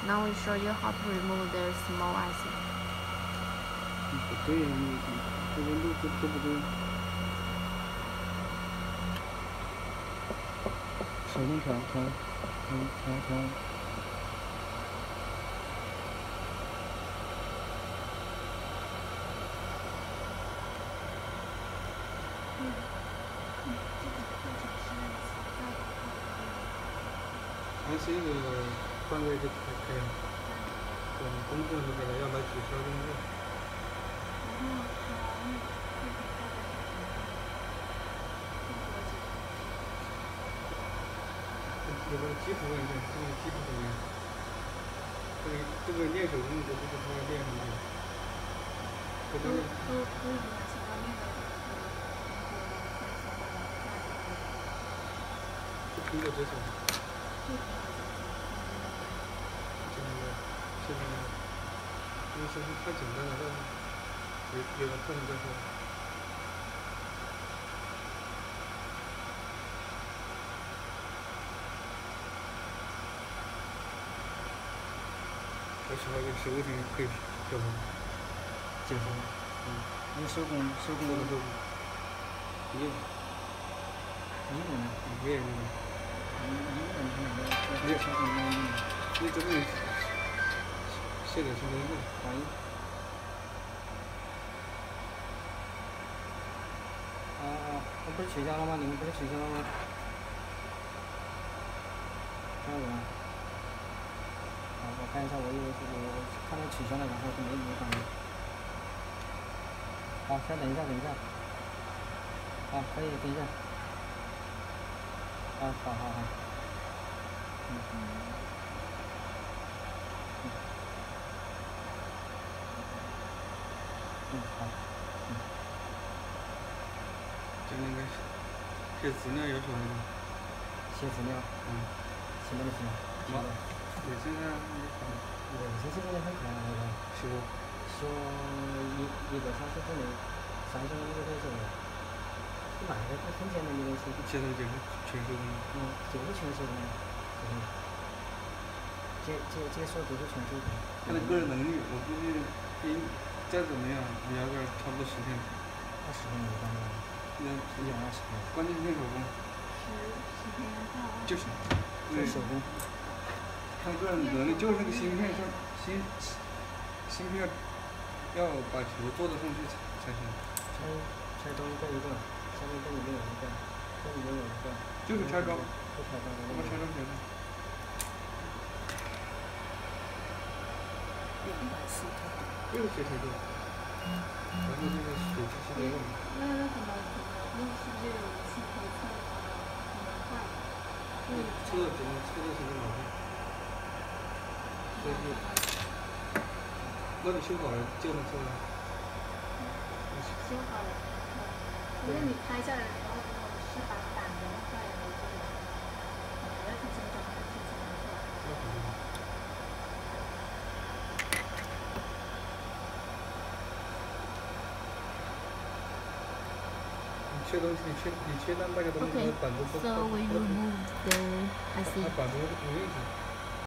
Now we show you how to remove the small IC. 不对呀，你这温度这不对。手动调。IC 的段位就可以了。公控是这个，要来取消公控。有个基础文件，这个基础文件，这个练手工就不是说练什么的，这个。苹果接手。现在因为是太简单了，但是有个课程在说。我喜欢这个手工可以叫什么？解封。因为手工的都没有。没有。没有手工没有。你这个写的是哪个？翻译。我不是取消了吗？你们不是取消了吗？看到吗？我看一下，我以为是我看到取消了，然后就没反应。好，先等一下。好，可以，等一下。好。好。就那个写资料要求那个。写资料。写哪个资料？卫生啊，卫生是真的很快那个。是不？说一个小时之内，3小时就可以做了。买的都很简单的东西。现在就是全手工。就是全手工。这说都是全手工。他的个人能力，我估计再怎么样也要个差不多10天。20天没办法。120天。关键是手工。10天到。就是手工。他个人能力就是那个芯片上芯片要把球做得上去才行。拆装一个，下面这里面有一个，这里面有一个。就是拆装。不拆装。我们拆装前的。就是学拆装。然后这个水机器的用。那怎么用？是不是有仪器可以测能坏？测的是老坏。所以那你修好了就能测了。修好了。因为你拍下来的时候，如果是把板的坏了，就要重新装回去才能做。你缺单，大家都板子不。So we remove the IC. 板子不允许。